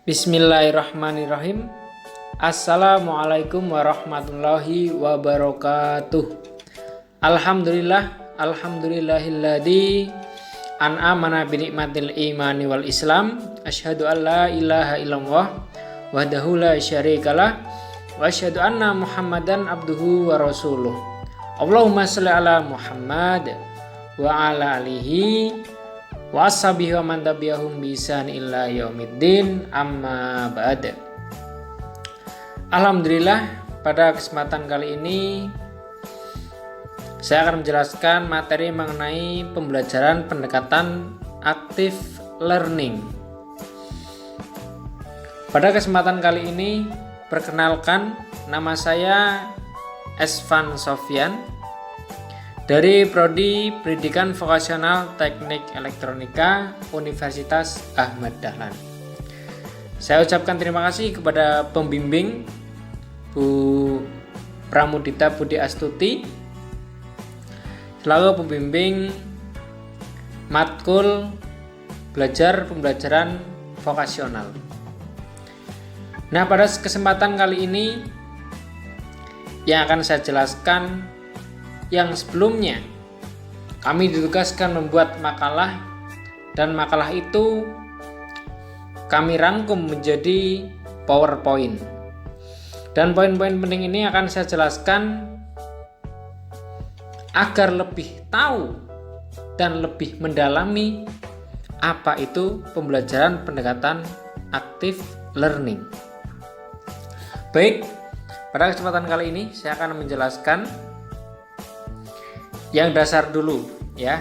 Bismillahirrahmanirrahim. Assalamualaikum warahmatullahi wabarakatuh. Alhamdulillahilladzi an'amana bi nikmatil imani wal islam. Asyhadu an la ilaha illallah wahdahu la syarikalah wa asyhadu anna Muhammadan abduhu wa rasuluh. Allahumma shalli ala Muhammad wa ala alihi wa ashabihi wa man tabi'ahum bi ihsan ila yaumiddin, amma ba'd. Alhamdulillah, pada kesempatan kali ini saya akan menjelaskan materi mengenai pembelajaran pendekatan active learning. Pada kesempatan kali ini, perkenalkan, nama saya Esvan Sofyan dari Prodi Pendidikan Vokasional Teknik Elektronika Universitas Ahmad Dahlan. Saya ucapkan terima kasih kepada pembimbing Bu Pramudita Budi Astuti selaku pembimbing matkul belajar pembelajaran vokasional. Nah, pada kesempatan kali ini yang akan saya jelaskan, yang sebelumnya kami ditugaskan membuat makalah, dan makalah itu kami rangkum menjadi PowerPoint. Dan poin-poin penting ini akan saya jelaskan agar lebih tahu dan lebih mendalami apa itu pembelajaran pendekatan active learning. Baik, pada kesempatan kali ini saya akan menjelaskan yang dasar dulu ya.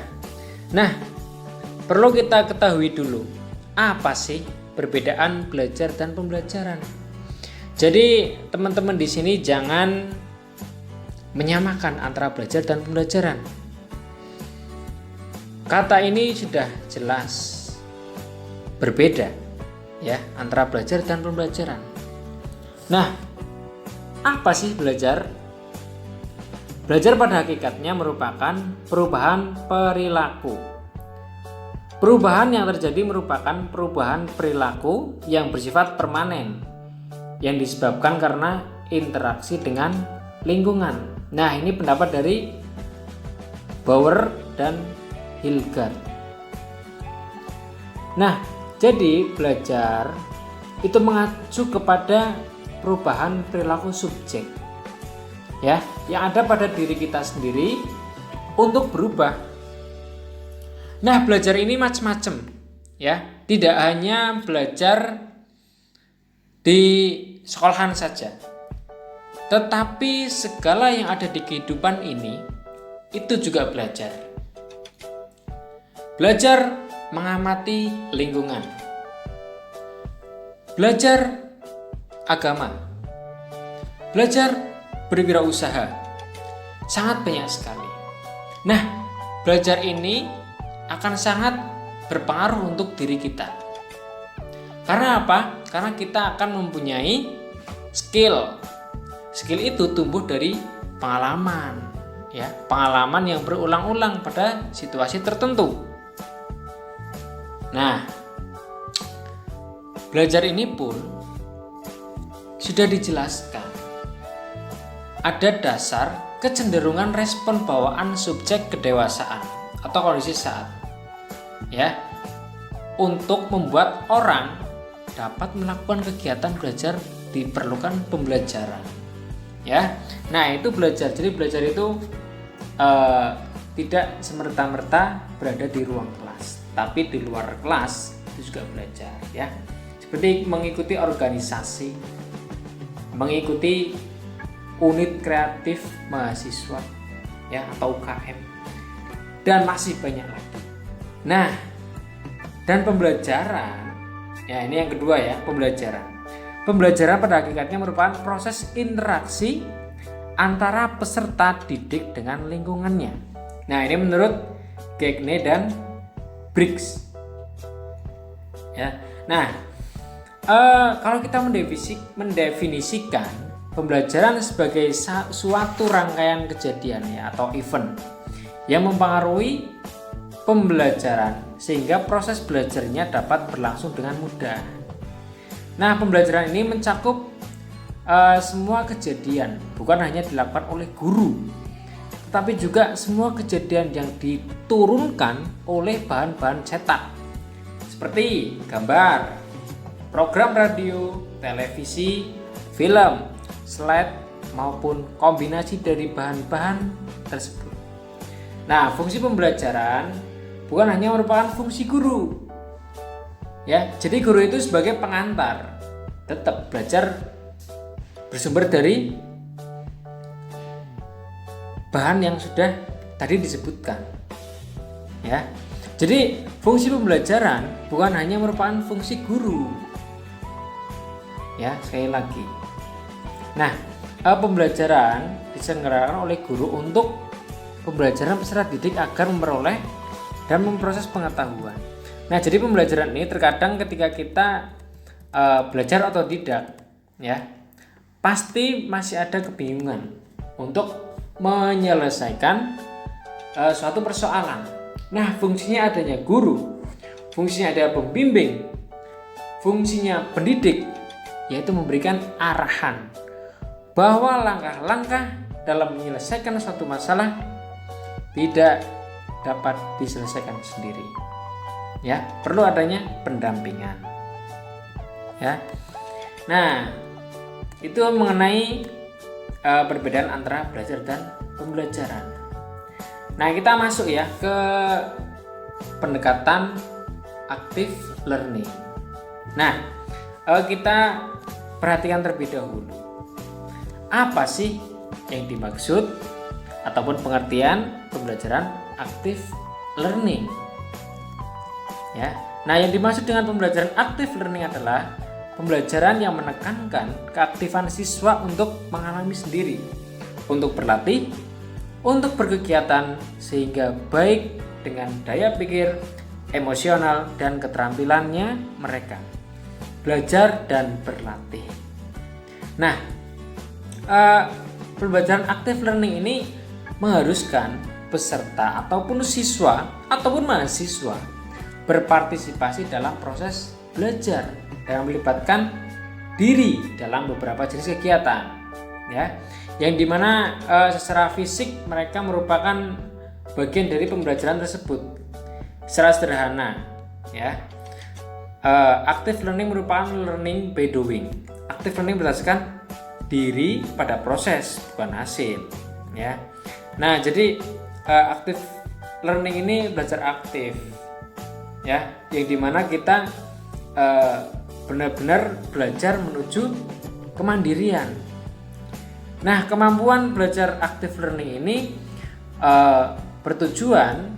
Nah, perlu kita ketahui dulu apa sih perbedaan belajar dan pembelajaran. Jadi teman-teman di sini jangan menyamakan antara belajar dan pembelajaran. Kata ini sudah jelas berbeda ya antara belajar dan pembelajaran. Nah, apa sih belajar? Belajar pada hakikatnya merupakan perubahan perilaku. Perubahan yang terjadi merupakan perubahan perilaku yang bersifat permanen, yang disebabkan karena interaksi dengan lingkungan. Nah, ini pendapat dari Bauer dan Hilgard. Nah, jadi belajar itu mengacu kepada perubahan perilaku subjek ya, yang ada pada diri kita sendiri untuk berubah. Nah, belajar ini macam-macam ya, tidak hanya belajar di sekolahan saja, tetapi segala yang ada di kehidupan ini itu juga belajar. Belajar mengamati lingkungan, belajar agama, belajar berwirausaha, sangat banyak sekali. Nah, belajar ini akan sangat berpengaruh untuk diri kita. Karena apa? Karena kita akan mempunyai skill. Skill itu tumbuh dari pengalaman, ya, pengalaman yang berulang-ulang pada situasi tertentu. Nah, belajar ini pun sudah dijelaskan. Ada dasar kecenderungan respon bawaan subjek kedewasaan atau kondisi saat ya, untuk membuat orang dapat melakukan kegiatan belajar diperlukan pembelajaran ya. Nah, itu belajar. Jadi belajar itu tidak semerta-merta berada di ruang kelas, tapi di luar kelas itu juga belajar ya. Seperti mengikuti organisasi, mengikuti unit kreatif mahasiswa ya, atau UKM, dan masih banyak lagi. Nah, dan pembelajaran ya, ini yang kedua ya, pembelajaran. Pembelajaran pada hakikatnya merupakan proses interaksi antara peserta didik dengan lingkungannya. Nah, ini menurut Gagne dan Briggs ya. Nah, kalau kita mendefinisikan pembelajaran sebagai suatu rangkaian kejadian ya, atau event yang mempengaruhi pembelajaran sehingga proses belajarnya dapat berlangsung dengan mudah. Nah, pembelajaran ini mencakup semua kejadian, bukan hanya dilakukan oleh guru, tetapi juga semua kejadian yang diturunkan oleh bahan-bahan cetak seperti gambar, program radio, televisi, film, slide, maupun kombinasi dari bahan-bahan tersebut. Nah, fungsi pembelajaran bukan hanya merupakan fungsi guru. Ya, jadi guru itu sebagai pengantar. Tetap belajar bersumber dari bahan yang sudah tadi disebutkan. Ya. Jadi fungsi pembelajaran bukan hanya merupakan fungsi guru. Ya, sekali lagi. Nah, pembelajaran diselenggarakan oleh guru untuk pembelajaran peserta didik agar memperoleh dan memproses pengetahuan. Nah, jadi pembelajaran ini terkadang ketika kita belajar otodidak, ya, pasti masih ada kebingungan untuk menyelesaikan suatu persoalan. Nah, fungsinya adanya guru, fungsinya ada pembimbing, fungsinya pendidik, yaitu memberikan arahan bahwa langkah-langkah dalam menyelesaikan suatu masalah tidak dapat diselesaikan sendiri. Ya, perlu adanya pendampingan. Ya. Nah, itu mengenai perbedaan antara belajar dan pembelajaran. Nah, kita masuk ya ke pendekatan active learning. Nah, kita perhatikan terlebih dahulu. Apa sih yang dimaksud ataupun pengertian pembelajaran active learning? Ya. Nah, yang dimaksud dengan pembelajaran active learning adalah pembelajaran yang menekankan keaktifan siswa untuk mengalami sendiri, untuk berlatih, untuk berkegiatan sehingga baik dengan daya pikir, emosional, dan keterampilannya mereka belajar dan berlatih. Nah, pembelajaran active learning ini mengharuskan peserta ataupun siswa ataupun mahasiswa berpartisipasi dalam proses belajar yang melibatkan diri dalam beberapa jenis kegiatan, ya, yang dimana secara fisik mereka merupakan bagian dari pembelajaran tersebut. Secara sederhana, ya, active learning merupakan learning by doing. Active learning berdasarkan diri pada proses, bukan hasil, ya. Nah, jadi active learning ini belajar aktif, ya, yang dimana kita benar-benar belajar menuju kemandirian. Nah, kemampuan belajar active learning ini bertujuan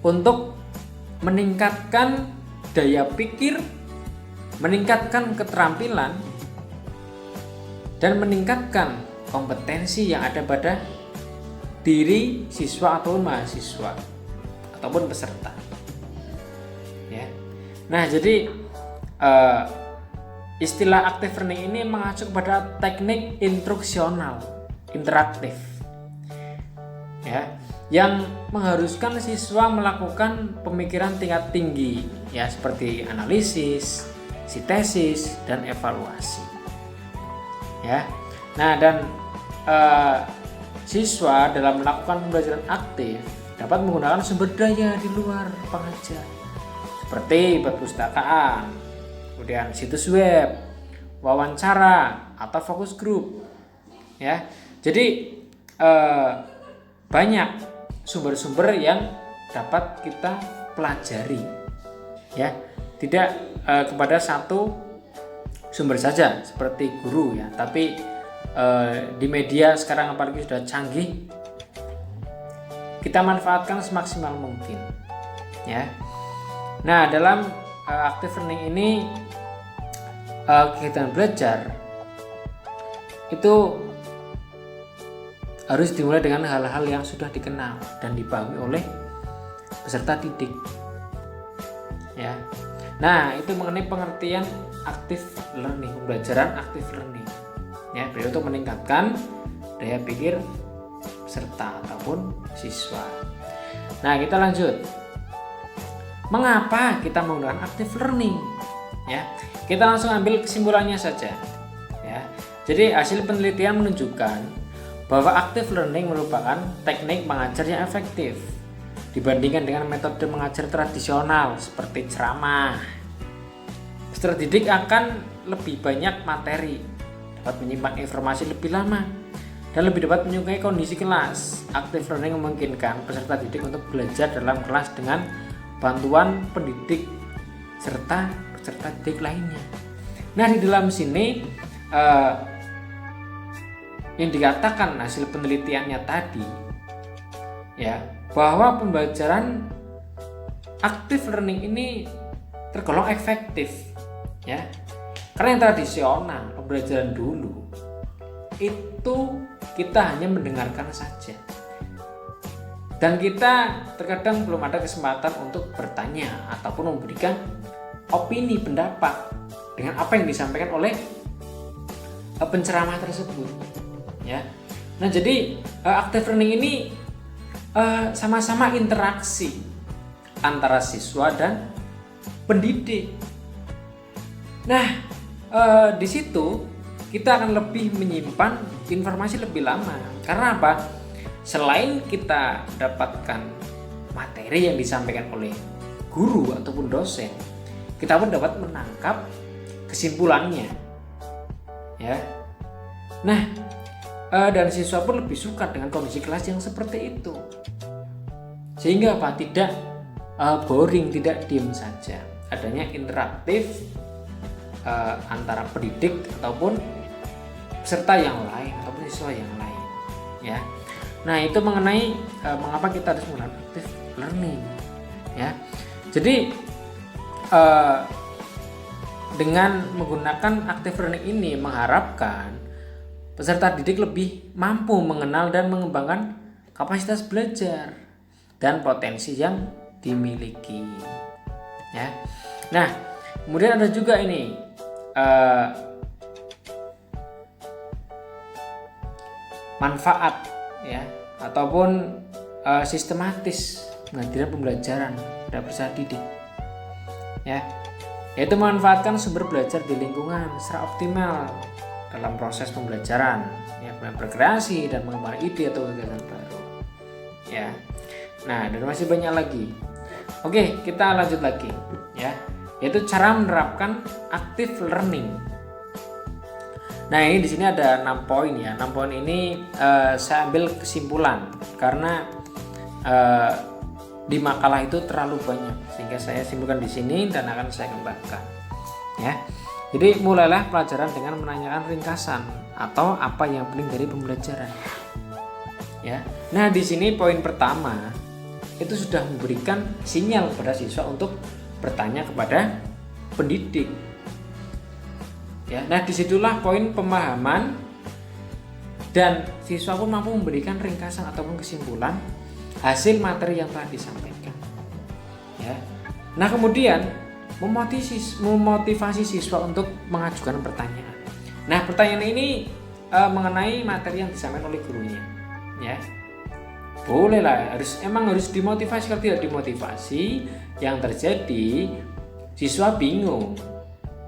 untuk meningkatkan daya pikir, meningkatkan keterampilan, dan meningkatkan kompetensi yang ada pada diri siswa atau mahasiswa ataupun peserta. Ya. Nah, jadi istilah active learning ini mengacu kepada teknik instruksional interaktif, ya, yang mengharuskan siswa melakukan pemikiran tingkat tinggi, ya, seperti analisis, sintesis, dan evaluasi. Ya, nah, dan siswa dalam melakukan pembelajaran aktif dapat menggunakan sumber daya di luar pengajar seperti perpustakaan, kemudian situs web, wawancara, atau fokus grup. Ya, jadi banyak sumber-sumber yang dapat kita pelajari. Ya, tidak kepada satu sumber saja seperti guru, ya, tapi di media sekarang apalagi sudah canggih, kita manfaatkan semaksimal mungkin, ya. Nah, dalam active learning ini kegiatan belajar itu harus dimulai dengan hal-hal yang sudah dikenal dan dipahami oleh peserta didik, ya. Nah, itu mengenai pengertian active learning, pembelajaran active learning, ya, untuk meningkatkan daya pikir peserta ataupun siswa. Nah, kita lanjut. Mengapa kita menggunakan active learning? Ya, kita langsung ambil kesimpulannya saja. Ya, jadi hasil penelitian menunjukkan bahwa active learning merupakan teknik mengajar yang efektif dibandingkan dengan metode mengajar tradisional seperti ceramah. Peserta didik akan lebih banyak materi, dapat menyimpan informasi lebih lama, dan lebih dapat menyukai kondisi kelas. Active learning memungkinkan peserta didik untuk belajar dalam kelas dengan bantuan pendidik serta peserta didik lainnya. Nah, di dalam sini yang dikatakan hasil penelitiannya tadi, ya, bahwa pembelajaran active learning ini tergolong efektif, ya, karena yang tradisional pembelajaran dulu itu kita hanya mendengarkan saja, dan kita terkadang belum ada kesempatan untuk bertanya ataupun memberikan opini, pendapat dengan apa yang disampaikan oleh penceramah tersebut, ya. Nah, jadi active learning ini sama-sama interaksi antara siswa dan pendidik. Nah, di situ kita akan lebih menyimpan informasi lebih lama. Karena apa? Selain kita dapatkan materi yang disampaikan oleh guru ataupun dosen, kita pun dapat menangkap kesimpulannya, ya. Nah, dan siswa pun lebih suka dengan kondisi kelas yang seperti itu, sehingga apa? Tidak boring, tidak diam saja. Adanya interaktif antara pendidik ataupun peserta yang lain ataupun siswa yang lain, ya. Nah, itu mengenai mengapa kita harus menggunakan active learning, ya. Jadi dengan menggunakan active learning ini mengharapkan peserta didik lebih mampu mengenal dan mengembangkan kapasitas belajar dan potensi yang dimiliki, ya. Nah, kemudian ada juga ini manfaat, ya, ataupun sistematis pengadilan pembelajaran pada peserta didik, ya, yaitu memanfaatkan sumber belajar di lingkungan secara optimal dalam proses pembelajaran, ya, berkreasi dan mengembangkan ide atau gagasan baru, ya. Nah, dan masih banyak lagi. Oke, kita lanjut lagi, ya, yaitu cara menerapkan active learning. Nah, ini di sini ada 6 poin, ya. 6 poin ini saya ambil kesimpulan karena di makalah itu terlalu banyak, sehingga saya simpulkan di sini dan akan saya kembangkan, ya. Jadi mulailah pelajaran dengan menanyakan ringkasan atau apa yang penting dari pembelajaran, ya. Nah, di sini poin pertama itu sudah memberikan sinyal kepada siswa untuk bertanya kepada pendidik, ya. Nah, disitulah poin pemahaman dan siswa pun mampu memberikan ringkasan ataupun kesimpulan hasil materi yang telah disampaikan, ya. Nah, kemudian memotivasi siswa untuk mengajukan pertanyaan. Nah, pertanyaan ini mengenai materi yang disampaikan oleh gurunya, ya. Bolehlah, harus dimotivasi. Kalau tidak dimotivasi, yang terjadi siswa bingung,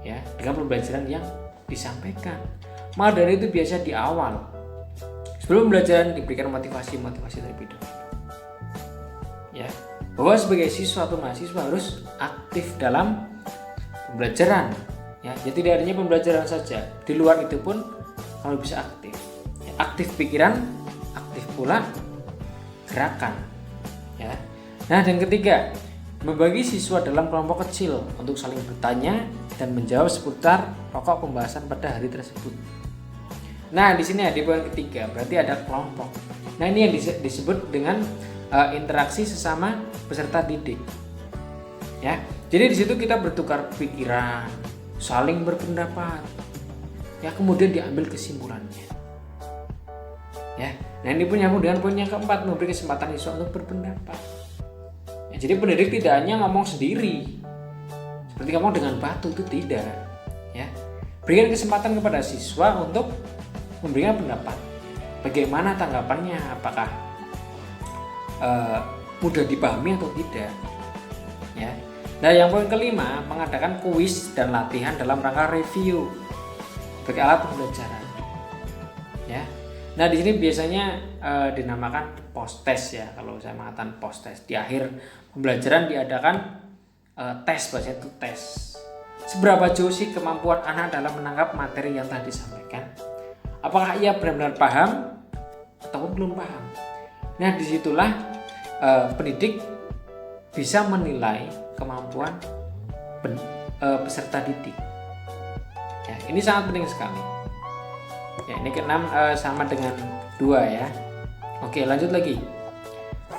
ya, dengan pembelajaran yang disampaikan. Maka dari itu biasa di awal sebelum pembelajaran diberikan motivasi terlebih dahulu, ya, bahwa sebagai siswa atau mahasiswa harus aktif dalam pembelajaran, ya. Jadi tidak hanya pembelajaran saja, di luar itu pun kalau bisa aktif, ya, aktif pikiran, aktif pula gerakan, ya. Nah, dan ketiga, membagi siswa dalam kelompok kecil untuk saling bertanya dan menjawab seputar pokok pembahasan pada hari tersebut. Nah, di sini di poin ketiga berarti ada kelompok. Nah, ini yang disebut dengan interaksi sesama peserta didik, ya. Jadi di situ kita bertukar pikiran, saling berpendapat, ya, kemudian diambil kesimpulannya, ya. Nah, ini pun nyambung dengan poin yang keempat, memberi kesempatan siswa untuk berpendapat, ya. Jadi pendidik tidak hanya ngomong sendiri seperti ngomong dengan batu, itu tidak, ya. Berikan kesempatan kepada siswa untuk memberikan pendapat, bagaimana tanggapannya, apakah mudah dipahami atau tidak, ya. Nah, yang poin kelima, mengadakan kuis dan latihan dalam rangka review sebagai alat pembelajaran. Ya. Nah, di sini biasanya dinamakan post test ya. Kalau saya mengatakan post test, di akhir pembelajaran diadakan tes, bahasa itu tes. Seberapa jauh sih kemampuan anak dalam menangkap materi yang telah disampaikan? Apakah ia benar-benar paham ataupun belum paham? Nah, disitulah pendidik bisa menilai kemampuan peserta didik. Ya, ini sangat penting sekali. Ya, ini keenam sama dengan 2 ya. Oke, lanjut lagi.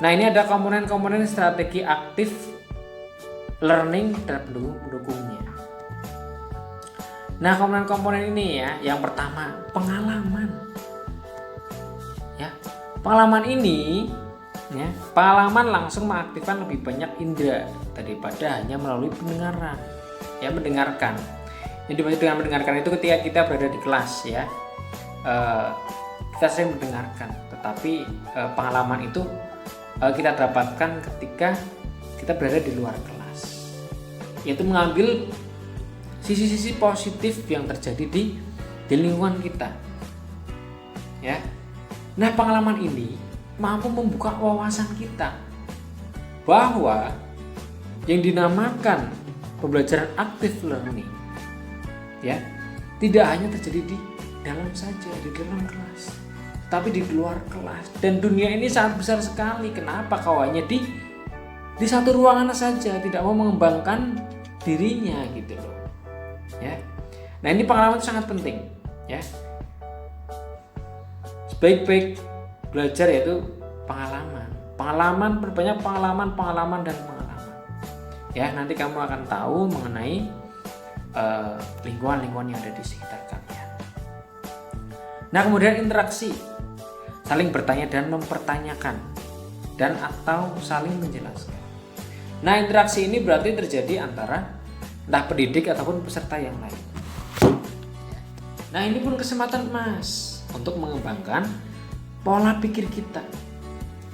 Nah, ini ada komponen-komponen strategi aktif learning dan pendukungnya. Nah, komponen-komponen ini ya, yang pertama pengalaman. Ya, pengalaman ini ya, pengalaman langsung mengaktifkan lebih banyak indera daripada hanya melalui pendengaran. Ya, mendengarkan. Yang dimaksud dengan mendengarkan itu ketika kita berada di kelas ya, kita sering mendengarkan, tetapi pengalaman itu kita dapatkan ketika kita berada di luar kelas, yaitu mengambil sisi-sisi positif yang terjadi di lingkungan kita ya. Nah, pengalaman ini mampu membuka wawasan kita bahwa yang dinamakan pembelajaran active learning ya, tidak hanya terjadi di dalam saja, di dalam kelas, tapi di luar kelas. Dan dunia ini sangat besar sekali. Kenapa kawannya di satu ruangan saja, tidak mau mengembangkan dirinya gitu loh ya. Nah, ini pengalaman itu sangat penting ya. Sebaik-baik belajar yaitu pengalaman, perbanyak pengalaman dan pengalaman ya. Nanti kamu akan tahu mengenai lingkungan yang ada di sekitar kalian. Nah, kemudian interaksi, saling bertanya dan mempertanyakan, dan atau saling menjelaskan. Nah, interaksi ini berarti terjadi antara entah pendidik ataupun peserta yang lain. Nah, ini pun kesempatan emas untuk mengembangkan pola pikir kita,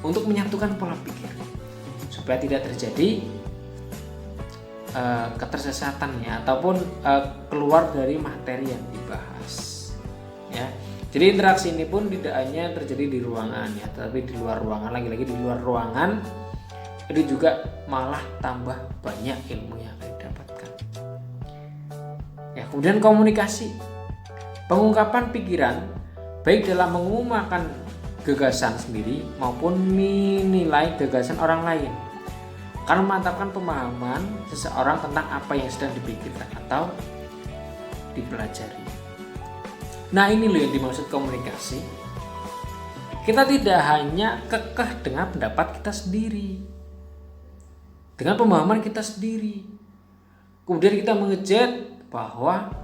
untuk menyatukan pola pikir supaya tidak terjadi ketersesatan ya, ataupun keluar dari materi yang dibahas ya. Jadi interaksi ini pun tidak hanya terjadi di ruangan ya, tapi di luar ruangan, lagi-lagi di luar ruangan itu juga malah tambah banyak ilmu yang akan didapatkan ya. Kemudian komunikasi, pengungkapan pikiran baik dalam mengumumkan gagasan sendiri maupun menilai gagasan orang lain, karena memantapkan pemahaman seseorang tentang apa yang sedang dipikirkan atau dipelajari. Nah, ini loh yang dimaksud komunikasi. Kita tidak hanya kekeh dengan pendapat kita sendiri, dengan pemahaman kita sendiri, kemudian kita mengejar bahwa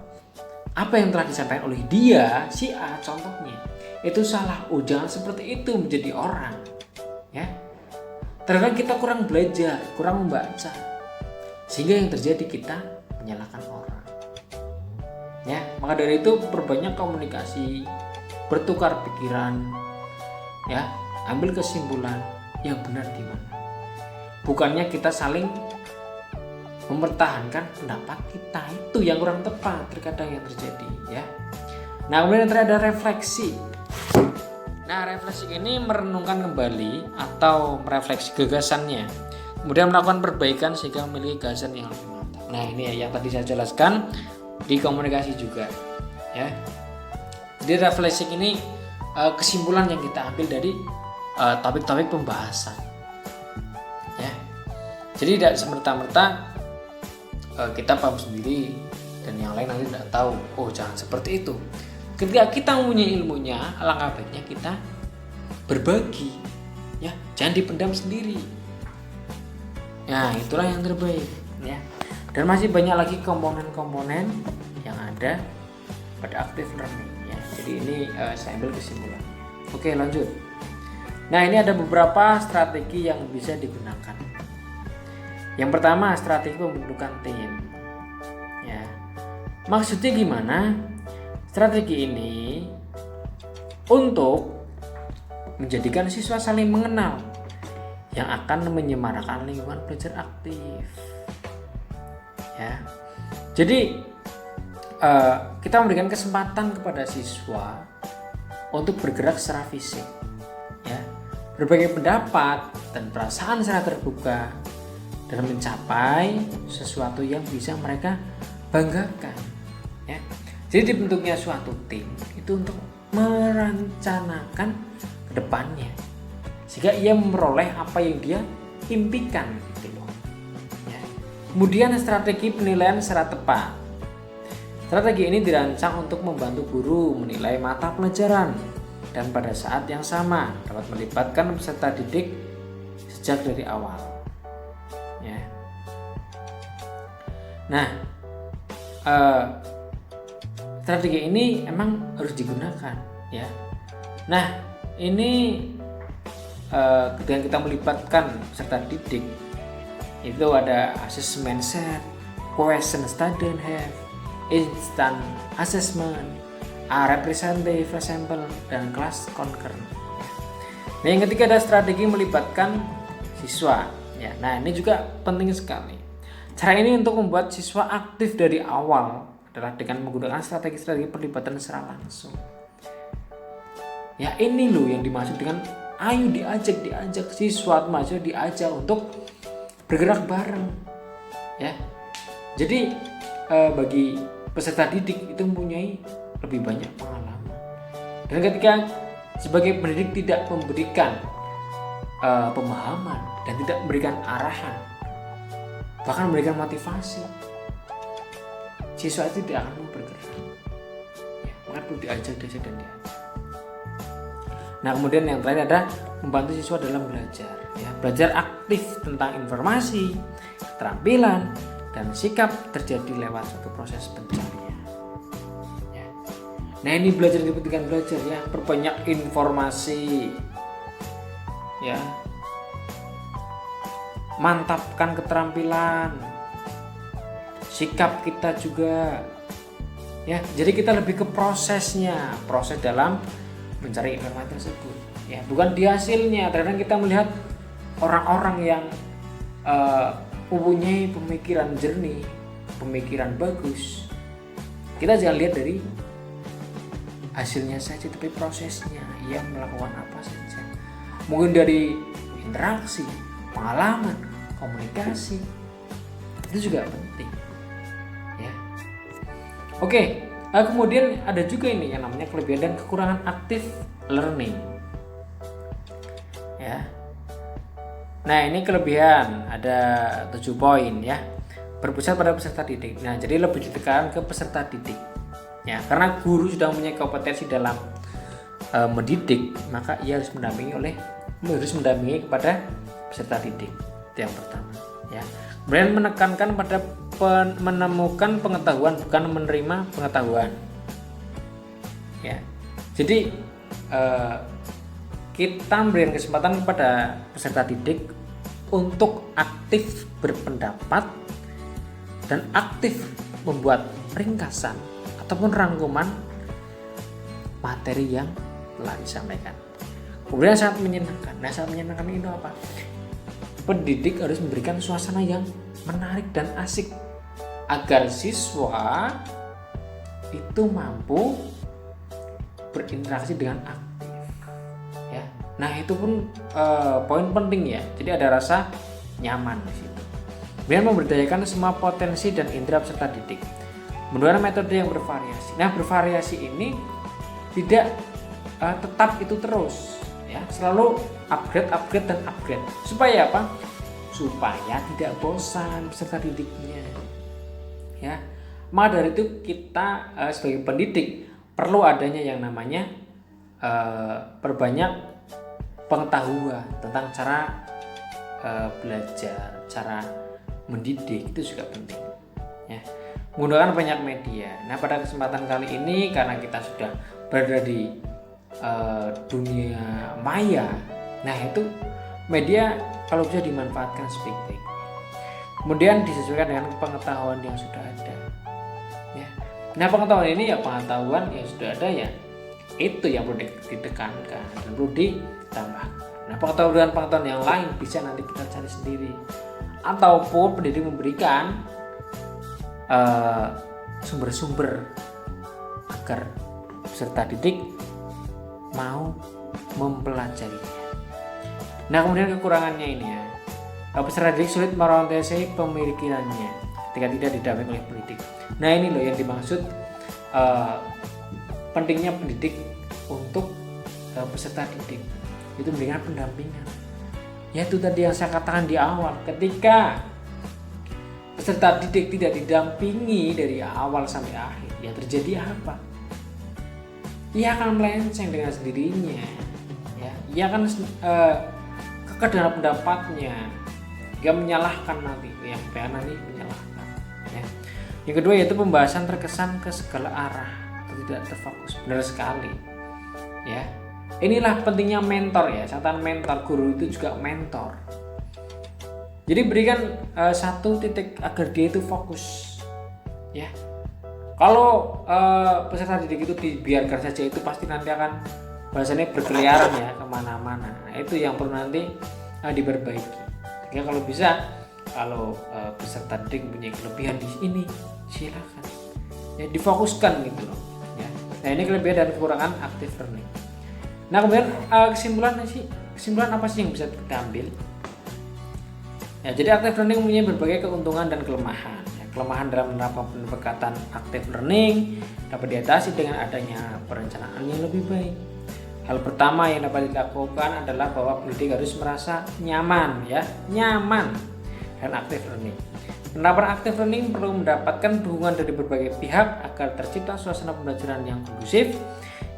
apa yang telah disampaikan oleh dia, si A contohnya, itu salah. Oh, jangan seperti itu menjadi orang ya. Terkadang kita kurang belajar, kurang membaca, sehingga yang terjadi kita menyalahkan orang ya. Maka dari itu perbanyak komunikasi, bertukar pikiran ya, ambil kesimpulan yang benar di mana. Bukannya kita saling mempertahankan pendapat kita, itu yang kurang tepat terkadang yang terjadi ya. Nah, kemudian ada refleksi. Nah, refleksi ini merenungkan kembali atau merefleksi gagasannya, kemudian melakukan perbaikan sehingga memiliki gagasan yang lebih mantap. Nah, ini ya yang tadi saya jelaskan di komunikasi juga ya. Jadi refleksi ini kesimpulan yang kita ambil dari topik-topik pembahasan ya. Jadi tidak semerta-merta kita paham sendiri dan yang lain nanti tidak tahu. Oh, jangan seperti itu. Ketika kita mempunyai ilmunya, alangkah baiknya kita berbagi ya, jangan dipendam sendiri. Nah, itulah yang terbaik ya. Dan masih banyak lagi komponen-komponen yang ada pada active learning ya. Jadi ini saya ambil kesimpulan. Oke, lanjut. Nah, ini ada beberapa strategi yang bisa digunakan. Yang pertama, strategi pembentukan tim ya. Maksudnya gimana? Strategi ini untuk menjadikan siswa saling mengenal yang akan menyemarakan lingkungan belajar aktif ya. Jadi kita memberikan kesempatan kepada siswa untuk bergerak secara fisik, ya, berbagai pendapat dan perasaan secara terbuka dan mencapai sesuatu yang bisa mereka banggakan, ya. Jadi dibentuknya suatu tim itu untuk merencanakan ke depannya sehingga ia memperoleh apa yang dia impikan gitu loh, ya. Kemudian strategi penilaian secara tepat. Strategi ini dirancang untuk membantu guru menilai mata pelajaran dan pada saat yang sama dapat melibatkan peserta didik sejak dari awal, ya. Nah, strategi ini emang harus digunakan, ya. Nah, ini ketika kita melibatkan peserta didik itu ada assessment set, question study have, instant assessment, representative sample, dan class concurrent. Nah, yang ketiga ada strategi melibatkan siswa, ya. Nah, ini juga penting sekali. Cara ini untuk membuat siswa aktif dari awal adalah dengan menggunakan strategi-strategi perlibatan secara langsung. Ya, ini loh yang dimaksud dengan ayo diajak siswa remaja diajak untuk bergerak bareng, ya. Jadi bagi peserta didik itu mempunyai lebih banyak pengalaman, dan ketika sebagai pendidik tidak memberikan pemahaman dan tidak memberikan arahan, bahkan memberikan motivasi, siswa itu tidak akan mau bergerak, ya. Maka perlu diajak dan diajak. Nah, kemudian yang terakhir ada membantu siswa dalam belajar, ya. Belajar aktif tentang informasi, keterampilan, dan sikap terjadi lewat suatu proses pencarian, ya. Nah, ini belajar dipentingkan belajar, ya. Perbanyak informasi, ya. Mantapkan keterampilan, sikap kita juga, ya. Jadi kita lebih ke prosesnya, proses dalam mencari informasi tersebut, ya, bukan di hasilnya. Terkadang kita melihat orang-orang yang mempunyai pemikiran jernih, pemikiran bagus, kita jangan lihat dari hasilnya saja, tapi prosesnya, ia melakukan apa saja. Mungkin dari interaksi, pengalaman, komunikasi, itu juga penting, ya. Oke, kemudian ada juga ini yang namanya kelebihan dan kekurangan active learning, ya. Nah, ini kelebihan ada 7 poin, ya. Berpusat pada peserta didik. Nah, jadi lebih ditekankan ke peserta didik, ya, karena guru sudah mempunyai kompetensi dalam mendidik, maka ia harus mendampingi kepada peserta didik. Itu yang pertama, ya. Kemudian menekankan pada menemukan pengetahuan, bukan menerima pengetahuan, ya. Jadi kita memberikan kesempatan kepada peserta didik untuk aktif berpendapat dan aktif membuat ringkasan ataupun rangkuman materi yang telah disampaikan. Kemudian sangat menyenangkan. Nah, sangat menyenangkan itu apa? Pendidik harus memberikan suasana yang menarik dan asik agar siswa itu mampu berinteraksi dengan aktif, ya. Nah, itu pun poin penting, ya. Jadi ada rasa nyaman di situ. Kemudian memberdayakan semua potensi dan indera peserta didik. Menggunakan metode yang bervariasi. Nah, bervariasi ini tidak tetap itu terus, ya. Selalu upgrade dan upgrade. Supaya apa? Supaya tidak bosan peserta didiknya, ya. Maka dari itu kita sebagai pendidik perlu adanya yang namanya perbanyak pengetahuan tentang cara belajar, cara mendidik, itu juga penting, ya. Menggunakan banyak media. Nah, pada kesempatan kali ini karena kita sudah berada di dunia maya, nah itu media kalau bisa dimanfaatkan sebaik-baiknya. Kemudian disesuaikan dengan pengetahuan yang sudah ada, ya. Nah, pengetahuan ini ya pengetahuan yang sudah ada, ya, itu yang perlu ditekankan dan perlu ditambahkan. Nah, pengetahuan yang lain bisa nanti kita cari sendiri, ataupun pendidik memberikan sumber-sumber agar peserta didik mau mempelajarinya. Nah, kemudian kekurangannya ini ya, peserta didik sulit merorientasi pemikirannya ketika tidak didampingi oleh pendidik. Nah, ini loh yang dimaksud pentingnya pendidik untuk peserta didik, itu memberikan pendampingan. Yaitu tadi yang saya katakan di awal, ketika peserta didik tidak didampingi dari awal sampai akhir, ya terjadi apa? Ia akan melenceng dengan sendirinya, ya. Ia akan kekeh dengan pendapatnya, dia menyalahkan nanti, yang nanti menyalahkan. Ya. Yang kedua yaitu pembahasan terkesan ke segala arah atau tidak terfokus. Benar sekali, ya. Inilah pentingnya mentor ya, catatan mentor, guru itu juga mentor. Jadi berikan satu titik agar dia itu fokus, ya. Kalau peserta didik itu dibiarkan saja, itu pasti nanti akan bahasanya berkeliaran ya kemana-mana. Nah, itu yang perlu nanti diperbaiki. Ya, kalau bisa, kalau peserta didik punya kelebihan di ini, silakan ya difokuskan gitu loh. Ya. Nah, ini kelebihan dan kekurangan active learning. Nah, kemudian kesimpulan apa sih yang bisa kita ambil? Ya, jadi active learning mempunyai berbagai keuntungan dan kelemahan. Ya, kelemahan dalam menerapkan pendekatan active learning dapat diatasi dengan adanya perencanaan yang lebih baik. Hal pertama yang dapat dilakukan adalah bahwa pendidik harus merasa nyaman dan active learning. Penerapan active learning perlu mendapatkan dukungan dari berbagai pihak agar tercipta suasana pembelajaran yang kondusif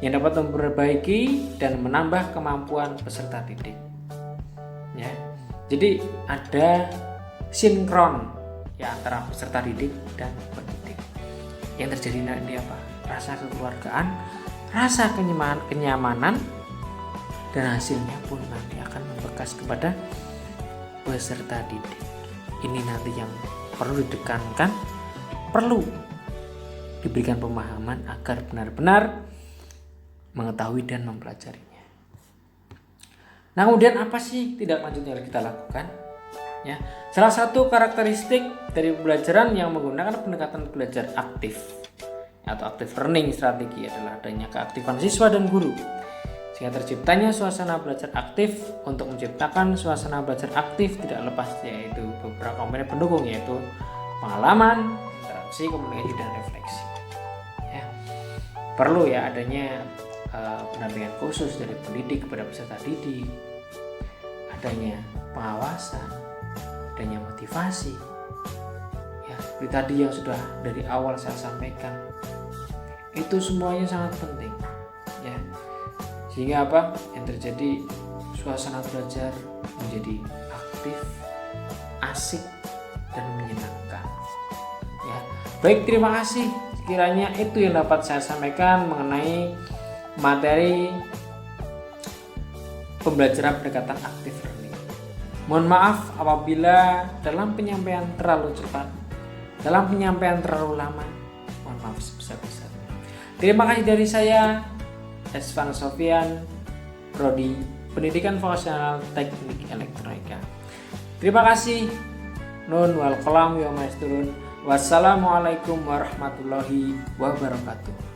yang dapat memperbaiki dan menambah kemampuan peserta didik. Ya. Jadi ada sinkron ya antara peserta didik dan pendidik. Yang terjadi nanti apa? Rasa kekeluargaan, rasa kenyamanan, dan hasilnya pun nanti akan membekas kepada peserta didik. Ini nanti yang perlu ditekankan, perlu diberikan pemahaman agar benar-benar mengetahui dan mempelajarinya. Nah, kemudian apa sih tindak lanjut yang kita lakukan? Ya, salah satu karakteristik dari pembelajaran yang menggunakan pendekatan belajar aktif atau active learning strategi adalah adanya keaktifan siswa dan guru, sehingga terciptanya suasana belajar aktif. Untuk menciptakan suasana belajar aktif tidak lepas yaitu beberapa komponen pendukung, yaitu pengalaman, interaksi, komunikasi, dan refleksi. Ya, perlu ya adanya pendampingan khusus dari pendidik kepada peserta didik, adanya pengawasan, adanya motivasi. Ya, seperti tadi yang sudah dari awal saya sampaikan, itu semuanya sangat penting. Ya, sehingga apa yang terjadi, suasana belajar menjadi aktif, asik, dan menyenangkan. Ya, baik, terima kasih. Sekiranya itu yang dapat saya sampaikan mengenai materi pembelajaran pendekatan active learning. Mohon maaf apabila dalam penyampaian terlalu cepat, dalam penyampaian terlalu lama. Mohon maaf sebesar-besarnya. Terima kasih dari saya, Esvan Sofian, Prodi Pendidikan Vokasional Teknik Elektronika. Terima kasih. Nun wal qalam wa maisturun. Wassalamualaikum warahmatullahi wabarakatuh.